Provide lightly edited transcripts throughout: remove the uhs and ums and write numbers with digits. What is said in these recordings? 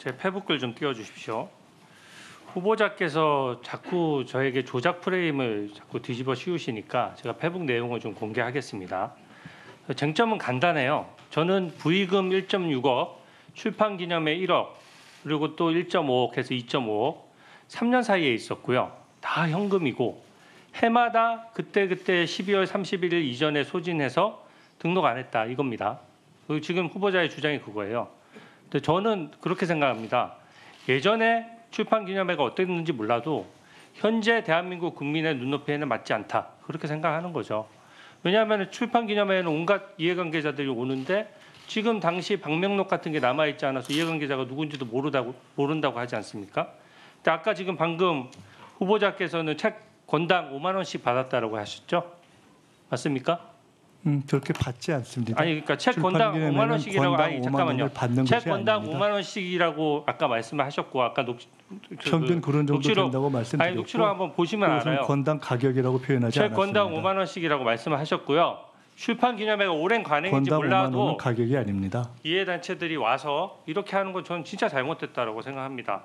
제 페북글 좀 띄워주십시오. 후보자께서 자꾸 저에게 조작 프레임을 자꾸 뒤집어 씌우시니까 제가 페북 내용을 좀 공개하겠습니다. 쟁점은 간단해요. 저는 부의금 1.6억, 출판기념회 1억, 그리고 또 1.5억 해서 2.5억, 3년 사이에 있었고요. 다 현금이고 해마다 그때 12월 31일 이전에 소진해서 등록 안 했다 이겁니다. 지금 후보자의 주장이 그거예요. 근데 저는 그렇게 생각합니다. 예전에 출판기념회가 어땠는지 몰라도 현재 대한민국 국민의 눈높이에는 맞지 않다. 그렇게 생각하는 거죠. 왜냐하면 출판기념회에는 온갖 이해관계자들이 오는데 지금 당시 방명록 같은 게 남아있지 않아서 이해관계자가 누군지도 모른다고 하지 않습니까? 근데 아까 지금 방금 후보자께서는 책 권당 5만 원씩 받았다라고 하셨죠? 맞습니까? 그렇게 받지 않습니다. 아니 그러니까 책 권당 5만 원씩이라고 잠깐만요. 책 권당 5만 원씩이라고 아까 말씀하셨고 아까 평균 그런 정도 된다고 말씀드렸고 아니 녹취록 한번 보시면 알아요. 권당 가격이라고 표현하지 책 않았습니다. 권당 5만 원씩이라고 말씀하셨고요. 출판기념회가 오랜 관행인지 권당 5만 몰라도 원은 가격이 아닙니다. 이해단체들이 와서 이렇게 하는 건 저는 진짜 잘못됐다라고 생각합니다.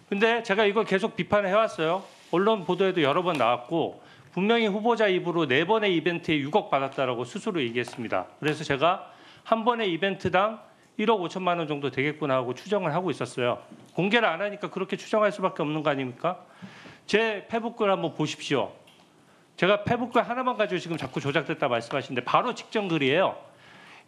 근데 제가 이걸 계속 비판을 해왔어요. 언론 보도에도 여러 번 나왔고 분명히 후보자 입으로 4번의 이벤트에 6억 받았다라고 스스로 얘기했습니다. 그래서 제가 한 번의 이벤트당 1억 5천만 원 정도 되겠구나 하고 추정을 하고 있었어요. 공개를 안 하니까 그렇게 추정할 수밖에 없는 거 아닙니까? 제 페북글 한번 보십시오. 제가 페북글 하나만 가지고 지금 자꾸 조작됐다 말씀하시는데 바로 직전 글이에요.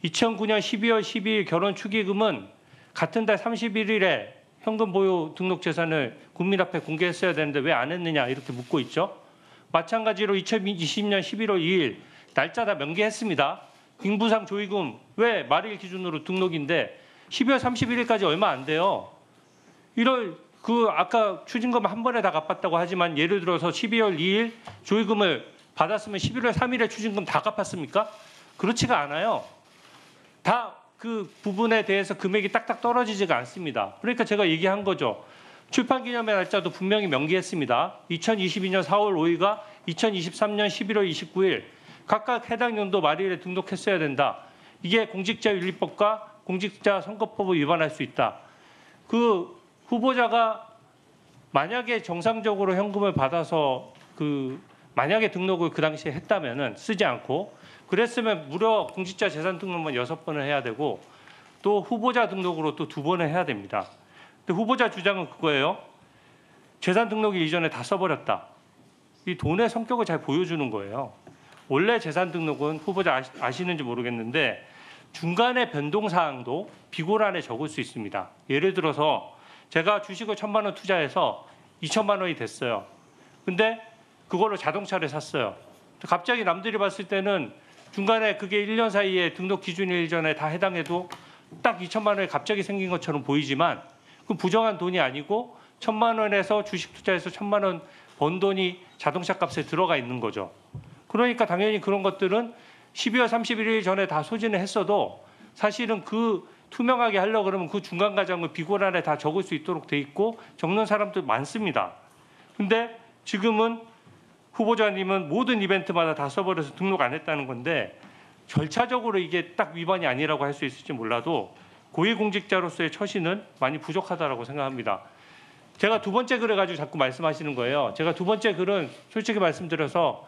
2009년 12월 12일 결혼 축의금은 같은 달 31일에 현금 보유 등록 재산을 국민 앞에 공개했어야 되는데 왜 안 했느냐 이렇게 묻고 있죠. 마찬가지로 2020년 11월 2일 날짜 다 명기했습니다. 빙부상 조의금 왜 말일 기준으로 등록인데 12월 31일까지 얼마 안 돼요. 1월 아까 추징금 한 번에 다 갚았다고 하지만 예를 들어서 12월 2일 조의금을 받았으면 11월 3일에 추징금 다 갚았습니까? 그렇지가 않아요. 다 그 부분에 대해서 금액이 딱딱 떨어지지가 않습니다. 그러니까 제가 얘기한 거죠. 출판기념회 날짜도 분명히 명기했습니다. 2022년 4월 5일과 2023년 11월 29일 각각 해당 연도 말일에 등록했어야 된다. 이게 공직자윤리법과 공직자선거법을 위반할 수 있다. 그 후보자가 만약에 정상적으로 현금을 받아서 만약에 등록을 그 당시에 했다면은 쓰지 않고 그랬으면 무려 공직자 재산 등록만 6번을 해야 되고 또 후보자 등록으로 또 2번을 해야 됩니다. 근데 후보자 주장은 그거예요. 재산 등록일 이전에 다 써버렸다. 이 돈의 성격을 잘 보여주는 거예요. 원래 재산 등록은 후보자 아시는지 모르겠는데 중간에 변동사항도 비고란에 적을 수 있습니다. 예를 들어서 제가 주식을 1,000만 원 투자해서 2천만 원이 됐어요. 근데 그걸로 자동차를 샀어요. 갑자기 남들이 봤을 때는 중간에 그게 1년 사이에 등록 기준일 전에 다 해당해도 딱 2천만 원이 갑자기 생긴 것처럼 보이지만 그 부정한 돈이 아니고 1,000만 원에서 주식 투자해서 1,000만 원 번 돈이 자동차 값에 들어가 있는 거죠. 그러니까 당연히 그런 것들은 12월 31일 전에 다 소진을 했어도 사실은 그 투명하게 하려고 그러면 그 중간 과정을 비고란에 다 적을 수 있도록 돼 있고 적는 사람들 많습니다. 근데 지금은 후보자님은 모든 이벤트마다 다 써버려서 등록 안 했다는 건데 절차적으로 이게 딱 위반이 아니라고 할 수 있을지 몰라도 고위공직자로서의 처신은 많이 부족하다고 생각합니다. 제가 두 번째 글을 가지고 자꾸 말씀하시는 거예요. 제가 두 번째 글은 솔직히 말씀드려서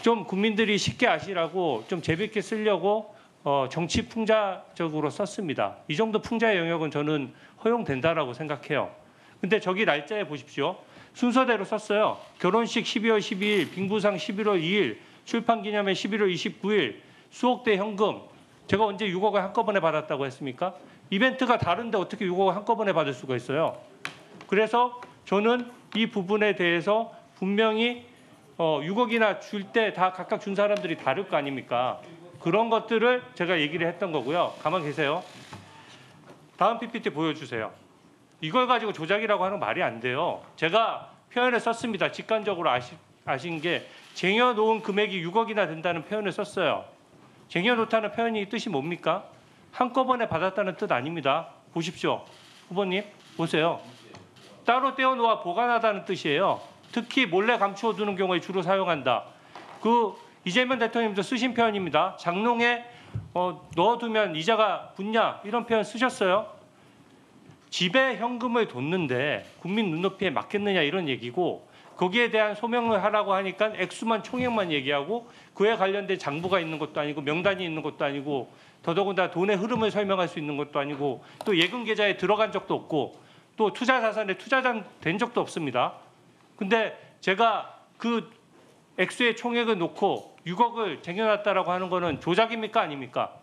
좀 국민들이 쉽게 아시라고 좀 재밌게 쓰려고 정치 풍자적으로 썼습니다. 이 정도 풍자의 영역은 저는 허용된다라고 생각해요. 근데 저기 날짜에 보십시오. 순서대로 썼어요. 결혼식 12월 12일, 빙부상 11월 2일, 출판기념회 11월 29일, 수억대 현금. 제가 언제 6억을 한꺼번에 받았다고 했습니까? 이벤트가 다른데 어떻게 6억을 한꺼번에 받을 수가 있어요? 그래서 저는 이 부분에 대해서 분명히 6억이나 줄 때 다 각각 준 사람들이 다를 거 아닙니까? 그런 것들을 제가 얘기를 했던 거고요. 가만 계세요. 다음 PPT 보여주세요. 이걸 가지고 조작이라고 하는 말이 안 돼요. 제가 표현을 썼습니다. 직관적으로 아신 게 쟁여놓은 금액이 6억이나 된다는 표현을 썼어요. 쟁여놓다는 표현이 뜻이 뭡니까? 한꺼번에 받았다는 뜻 아닙니다. 보십시오. 후보님 보세요. 따로 떼어놓아 보관하다는 뜻이에요. 특히 몰래 감추어두는 경우에 주로 사용한다. 이재명 대통령님도 쓰신 표현입니다. 장롱에 넣어두면 이자가 붙냐 이런 표현 쓰셨어요. 집에 현금을 뒀는데 국민 눈높이에 맞겠느냐 이런 얘기고 거기에 대한 소명을 하라고 하니까 액수만 총액만 얘기하고 그에 관련된 장부가 있는 것도 아니고 명단이 있는 것도 아니고 더더군다나 돈의 흐름을 설명할 수 있는 것도 아니고 또 예금 계좌에 들어간 적도 없고 또 투자 자산에 투자된 적도 없습니다. 근데 제가 그 액수의 총액을 놓고 6억을 쟁여놨다라고 하는 거는 조작입니까 아닙니까?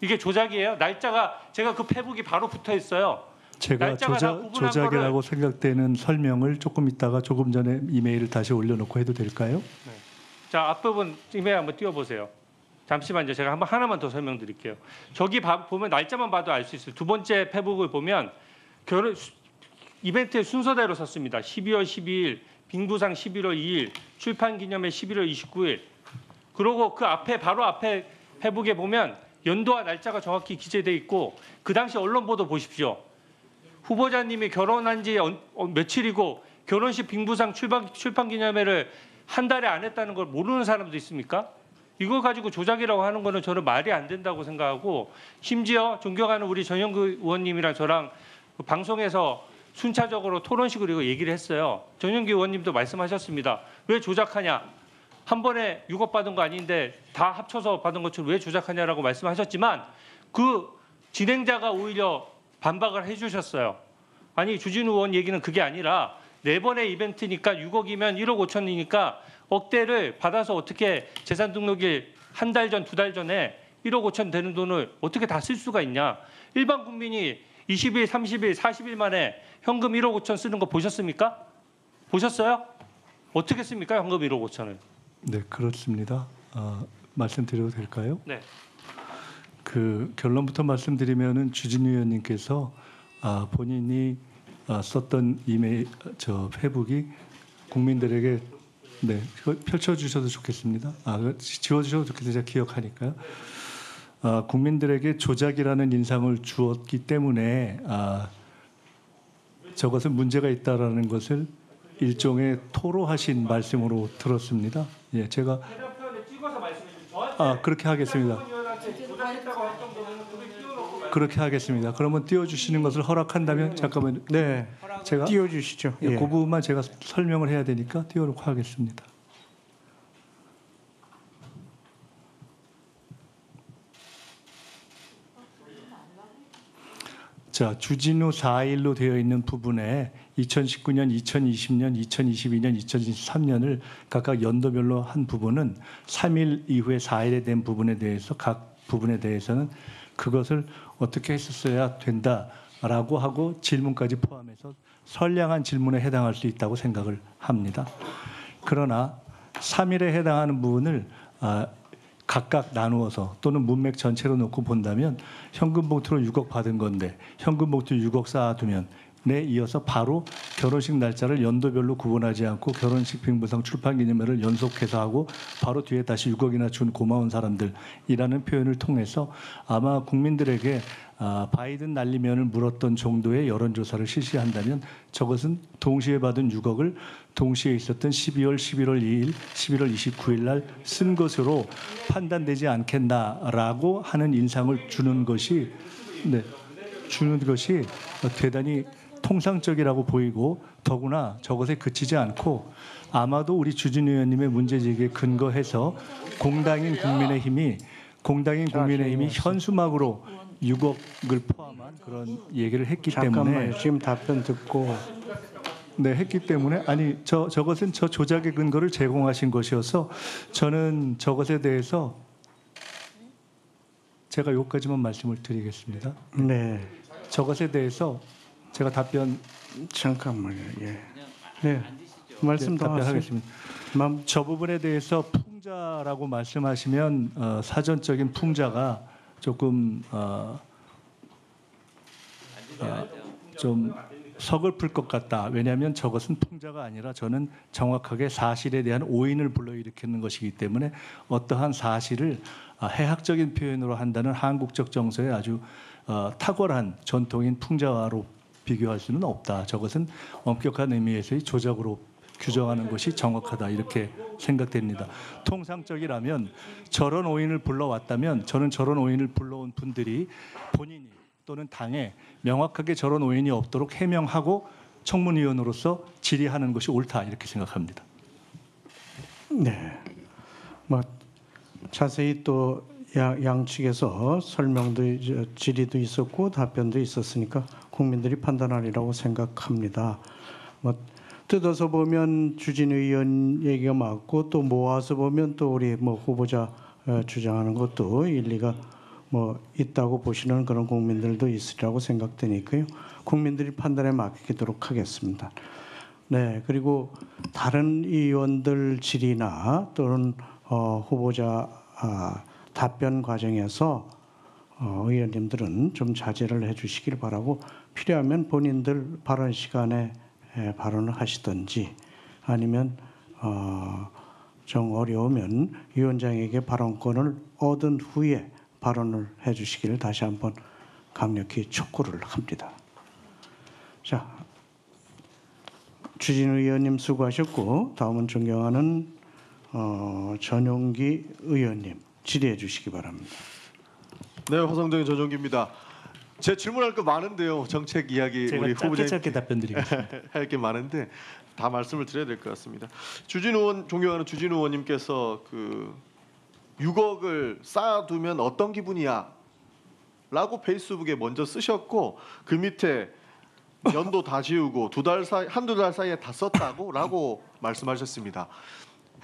이게 조작이에요? 날짜가 제가 그 페북이 바로 붙어 있어요. 제가 날짜가 다 구분한 조작이라고 생각되는 설명을 조금 있다가 조금 전에 이메일을 다시 올려놓고 해도 될까요? 자, 앞부분 이메일 한번 띄워보세요. 잠시만요. 제가 하나만 더 설명드릴게요. 저기 보면 날짜만 봐도 알 수 있어요. 두 번째 페북을 보면 결혼 이벤트의 순서대로 썼습니다. 12월 12일, 빙부상 11월 2일, 출판 기념회 11월 29일. 그리고 그 앞에 바로 앞에 페북에 보면 연도와 날짜가 정확히 기재돼 있고 그 당시 언론 보도 보십시오. 후보자님이 결혼한 지 며칠이고 결혼식 빙부상 출판 기념회를 한 달에 안 했다는 걸 모르는 사람도 있습니까? 이거 가지고 조작이라고 하는 거는 저는 말이 안 된다고 생각하고 심지어 존경하는 우리 전영구 의원님이랑 저랑 방송에서 순차적으로 토론식으로 얘기를 했어요. 전영기 의원님도 말씀하셨습니다. 왜 조작하냐? 한 번에 6억 받은 거 아닌데 다 합쳐서 받은 것처럼 왜 조작하냐라고 말씀하셨지만 그 진행자가 오히려 반박을 해주셨어요. 아니 주진우 의원 얘기는 그게 아니라 4번의 이벤트니까 6억이면 1억 5천이니까 억대를 받아서 어떻게 재산 등록일 한 달 전, 2달 전에 1억 5천 되는 돈을 어떻게 다 쓸 수가 있냐. 일반 국민이 20일, 30일, 40일 만에 현금 1억 5천 쓰는 거 보셨습니까? 보셨어요? 어떻게 씁니까? 현금 1억 5천을. 네, 그렇습니다. 말씀드려도 될까요? 네. 그 결론부터 말씀드리면은 주진우 의원님께서 본인이 썼던 이메일 페북이 국민들에게 네 펼쳐주셔도 좋겠습니다. 지워주셔도 좋겠어요. 제가 기억하니까요. 국민들에게 조작이라는 인상을 주었기 때문에 저것은 문제가 있다라는 것을 일종의 토로하신 말씀으로 들었습니다. 예, 제가 그렇게 하겠습니다. 그렇게 하겠습니다. 그러면 띄워주시는 것을 허락한다면 잠깐만. 네, 제가 띄워주시죠. 예, 그 부분만 제가 설명을 해야 되니까 띄워놓고 하겠습니다. 자, 주진우 4일로 되어 있는 부분에 2019년, 2020년, 2022년, 2023년을 각각 연도별로 한 부분은 3일 이후에 4일에 된 부분에 대해서 각 부분에 대해서는 그것을 어떻게 했었어야 된다라고 하고 질문까지 포함해서 선량한 질문에 해당할 수 있다고 생각을 합니다. 그러나 3일에 해당하는 부분을 각각 나누어서 또는 문맥 전체로 놓고 본다면 현금 봉투로 6억 받은 건데 현금 봉투 6억 쌓아두면 에 이어서 바로 결혼식 날짜를 연도별로 구분하지 않고 결혼식 빙부상 출판 기념회를 연속해서 하고 바로 뒤에 다시 6억이나 준 고마운 사람들이라는 표현을 통해서 아마 국민들에게 바이든 날리면을 물었던 정도의 여론조사를 실시한다면 저것은 동시에 받은 6억을 동시에 있었던 12월 11월 2일, 11월 29일 날 쓴 것으로 판단되지 않겠나라고 하는 인상을 주는 것이 대단히 통상적이라고 보이고 더구나 저것에 그치지 않고 아마도 우리 주진우 의원님의 문제제기에 근거해서 공당인 국민의힘이 현수막으로 6억을 포함한 그런 얘기를 했기 때문에 지금 답변 듣고 했기 때문에 저것은 저 조작의 근거를 제공하신 것이어서 저는 저것에 대해서 제가 여기까지만 말씀을 드리겠습니다. 네. 저것에 대해서 제가 답변 잠깐만요. 예. 네. 말씀 더 답변하겠습니다. 저 부분에 대해서 풍자라고 말씀하시면 사전적인 풍자가 조금 좀 서글플 것 같다. 왜냐하면 저것은 풍자가 아니라 저는 정확하게 사실에 대한 오인을 불러일으키는 것이기 때문에 어떠한 사실을 해학적인 표현으로 한다는 한국적 정서의 아주 탁월한 전통인 풍자로 비교할 수는 없다. 저것은 엄격한 의미에서의 조작으로 규정하는 것이 정확하다. 이렇게 생각됩니다. 통상적이라면 저런 오인을 불러왔다면 저는 저런 오인을 불러온 분들이 본인이 또는 당에 명확하게 저런 오인이 없도록 해명하고 청문위원으로서 질의하는 것이 옳다 이렇게 생각합니다. 네. 뭐 자세히 또 양측에서 설명도 질의도 있었고 답변도 있었으니까 국민들이 판단하리라고 생각합니다. 뭐 뜯어서 보면 주진 의원 얘기가 맞고 또 모아서 보면 또 우리 뭐 후보자 주장하는 것도 일리가 뭐 있다고 보시는 그런 국민들도 있으리라고 생각되니까요. 국민들이 판단에 맡기도록 하겠습니다. 네, 그리고 다른 의원들 질의나 또는 후보자 답변 과정에서 의원님들은 좀 자제를 해주시길 바라고 필요하면 본인들 발언 시간에 발언을 하시든지 아니면 정 어려우면 위원장에게 발언권을 얻은 후에 발언을 해주시기를 다시 한번 강력히 촉구를 합니다. 자, 주진 의원님 수고하셨고 다음은 존경하는 전용기 의원님 질의해 주시기 바랍니다. 네, 화성동의 전용기입니다. 제 질문할 거 많은데요. 정책 이야기 제가 우리 후보자님 짧게 답변드리겠습니다. 할 게 많은데 다 말씀을 드려야 될 것 같습니다. 존경하는 주진 의원님께서 그 6억을 쌓아두면 어떤 기분이야? 라고 페이스북에 먼저 쓰셨고 그 밑에 연도 다 지우고 한두 달 사이에 다 썼다고 라고 말씀하셨습니다.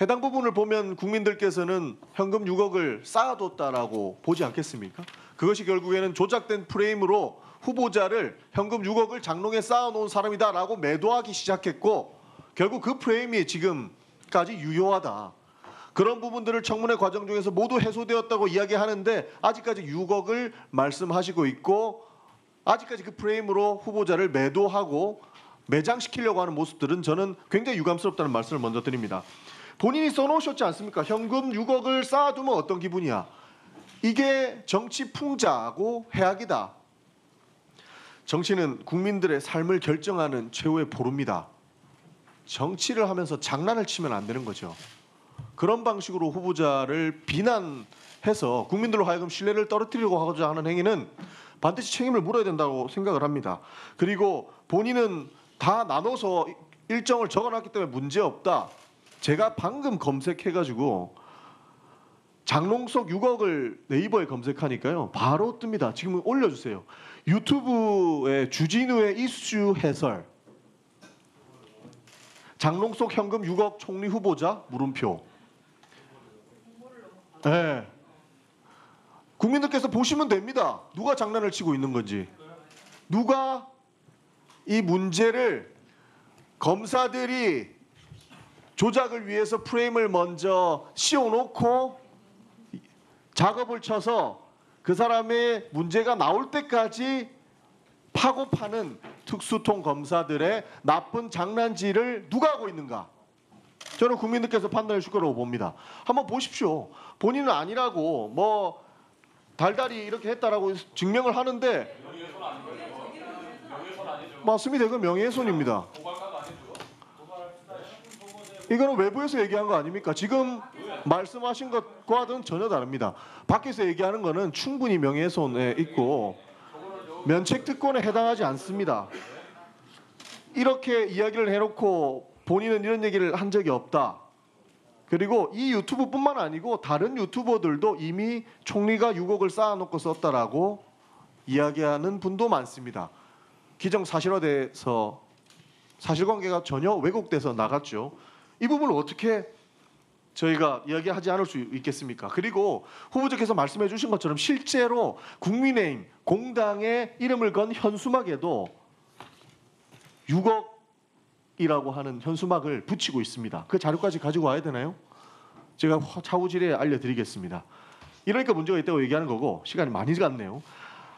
해당 부분을 보면 국민들께서는 현금 6억을 쌓아뒀다라고 보지 않겠습니까? 그것이 결국에는 조작된 프레임으로 후보자를 현금 6억을 장롱에 쌓아놓은 사람이다라고 매도하기 시작했고 결국 그 프레임이 지금까지 유효하다. 그런 부분들을 청문회 과정 중에서 모두 해소되었다고 이야기하는데 아직까지 6억을 말씀하시고 있고 아직까지 그 프레임으로 후보자를 매도하고 매장시키려고 하는 모습들은 저는 굉장히 유감스럽다는 말씀을 먼저 드립니다. 본인이 써놓으셨지 않습니까? 현금 6억을 쌓아두면 어떤 기분이야? 이게 정치 풍자하고 해악이다. 정치는 국민들의 삶을 결정하는 최후의 보루입니다. 정치를 하면서 장난을 치면 안 되는 거죠. 그런 방식으로 후보자를 비난해서 국민들로 하여금 신뢰를 떨어뜨리려고 하고자 하는 행위는 반드시 책임을 물어야 된다고 생각을 합니다. 그리고 본인은 다 나눠서 일정을 적어놨기 때문에 문제없다. 제가 방금 검색해가지고 장롱석 6억을 네이버에 검색하니까요. 바로 뜹니다. 지금 올려주세요. 유튜브에 주진우의 이슈 해설 장롱석 현금 6억 총리 후보자 물음표. 네. 국민들께서 보시면 됩니다. 누가 장난을 치고 있는 건지. 누가 이 문제를 검사들이 조작을 위해서 프레임을 먼저 씌워놓고 작업을 쳐서 그 사람의 문제가 나올 때까지 파고 파는 특수통 검사들의 나쁜 장난질을 누가 하고 있는가? 저는 국민들께서 판단해 줄 거라고 봅니다. 한번 보십시오. 본인은 아니라고 뭐 달달이 이렇게 했다라고 증명을 하는데 맞습니다. 이건 명예훼손입니다. 이거는 외부에서 얘기한 거 아닙니까? 지금 말씀하신 것과는 전혀 다릅니다. 밖에서 얘기하는 거는 충분히 명예훼손에 있고 면책특권에 해당하지 않습니다. 이렇게 이야기를 해놓고 본인은 이런 얘기를 한 적이 없다. 그리고 이 유튜브뿐만 아니고 다른 유튜버들도 이미 총리가 6억을 쌓아놓고 썼다라고 이야기하는 분도 많습니다. 기정사실화돼서 사실관계가 전혀 왜곡돼서 나갔죠. 이 부분을 어떻게 저희가 이야기하지 않을 수 있겠습니까? 그리고 후보자께서 말씀해 주신 것처럼 실제로 국민의힘 공당의 이름을 건 현수막에도 6억이라고 하는 현수막을 붙이고 있습니다. 그 자료까지 가지고 와야 되나요? 제가 차후 질의에 알려드리겠습니다. 이러니까 문제가 있다고 얘기하는 거고 시간이 많이 갔네요.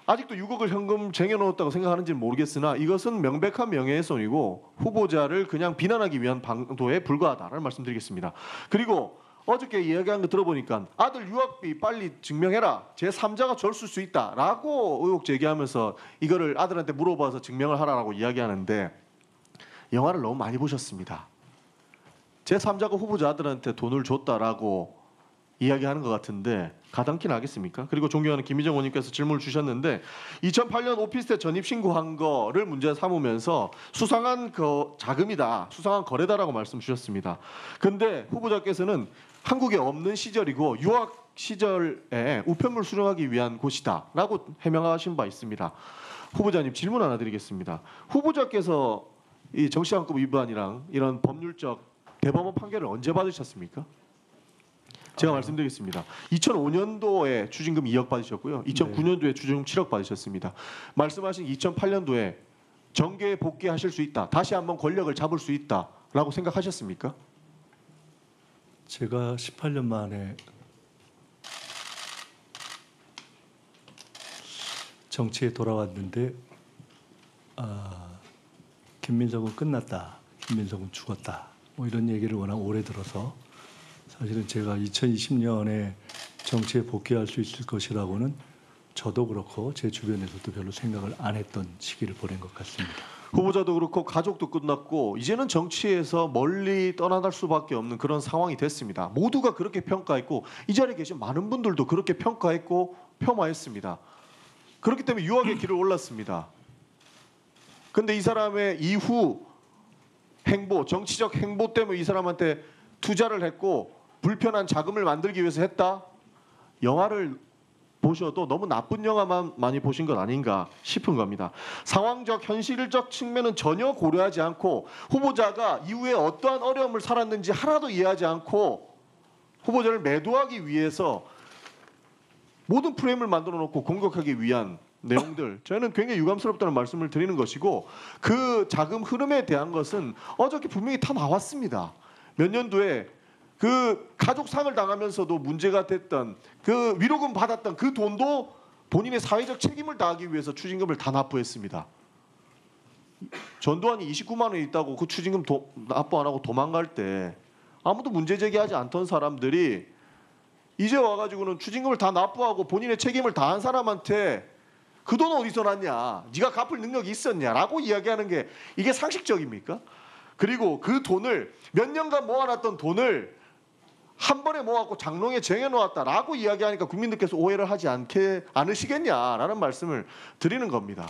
아직도 6억을 현금 쟁여놓았다고 생각하는지는 모르겠으나 이것은 명백한 명예훼손이고 후보자를 그냥 비난하기 위한 방도에 불과하다는 말씀드리겠습니다. 그리고 어저께 이야기한 거 들어보니까 아들 유학비 빨리 증명해라. 제3자가 줬을 수 있다라고 의혹 제기하면서 이거를 아들한테 물어봐서 증명을 하라고 이야기하는데 영화를 너무 많이 보셨습니다. 제3자가 후보자 아들한테 돈을 줬다라고 이야기하는 것 같은데 가당키는 하겠습니까? 그리고 존경하는 김희정 의원님께서 질문을 주셨는데 2008년 오피스텔 전입 신고한 거를 문제 삼으면서 수상한 자금이다, 수상한 거래다라고 말씀 주셨습니다. 근데 후보자께서는 한국에 없는 시절이고 유학 시절에 우편물 수령하기 위한 곳이다라고 해명하신 바 있습니다. 후보자님 질문 하나 드리겠습니다. 후보자께서 이 정치자금법 위반이랑 이런 법률적 대법원 판결을 언제 받으셨습니까? 제가 말씀드리겠습니다. 2005년도에 추징금 2억 받으셨고요. 2009년도에 추징금 7억 받으셨습니다. 말씀하신 2008년도에 정계에 복귀하실 수 있다. 다시 한번 권력을 잡을 수 있다라고 생각하셨습니까? 제가 18년 만에 정치에 돌아왔는데 김민석은 끝났다, 김민석은 죽었다, 뭐 이런 얘기를 워낙 오래 들어서 사실은 제가 2020년에 정치에 복귀할 수 있을 것이라고는 저도 그렇고 제 주변에서도 별로 생각을 안 했던 시기를 보낸 것 같습니다. 후보자도 그렇고 가족도 끝났고 이제는 정치에서 멀리 떠나갈 수밖에 없는 그런 상황이 됐습니다. 모두가 그렇게 평가했고 이 자리에 계신 많은 분들도 그렇게 평가했고 폄하했습니다. 그렇기 때문에 유학의 길을 올랐습니다. 근데 이 사람의 이후 행보, 정치적 행보 때문에 이 사람한테 투자를 했고 불편한 자금을 만들기 위해서 했다? 영화를 보셔도 너무 나쁜 영화만 많이 보신 것 아닌가 싶은 겁니다. 상황적, 현실적 측면은 전혀 고려하지 않고 후보자가 이후에 어떠한 어려움을 살았는지 하나도 이해하지 않고 후보자를 매도하기 위해서 모든 프레임을 만들어 놓고 공격하기 위한 내용들, 저는 굉장히 유감스럽다는 말씀을 드리는 것이고 그 자금 흐름에 대한 것은 어저께 분명히 다 나왔습니다. 몇 년도에 그 가족상을 당하면서도 문제가 됐던 그 위로금 받았던 그 돈도 본인의 사회적 책임을 다하기 위해서 추징금을 다 납부했습니다. 전두환이 29만 원 있다고 그 추징금 납부 안 하고 도망갈 때 아무도 문제 제기하지 않던 사람들이 이제 와가지고는 추징금을 다 납부하고 본인의 책임을 다한 사람한테 그 돈 어디서 났냐, 네가 갚을 능력이 있었냐라고 이야기하는 게 이게 상식적입니까? 그리고 그 돈을 몇 년간 모아놨던 돈을 한 번에 모아갖고 장롱에 쟁여놓았다라고 이야기하니까 국민들께서 오해를 하지 않으시겠냐라는 말씀을 드리는 겁니다.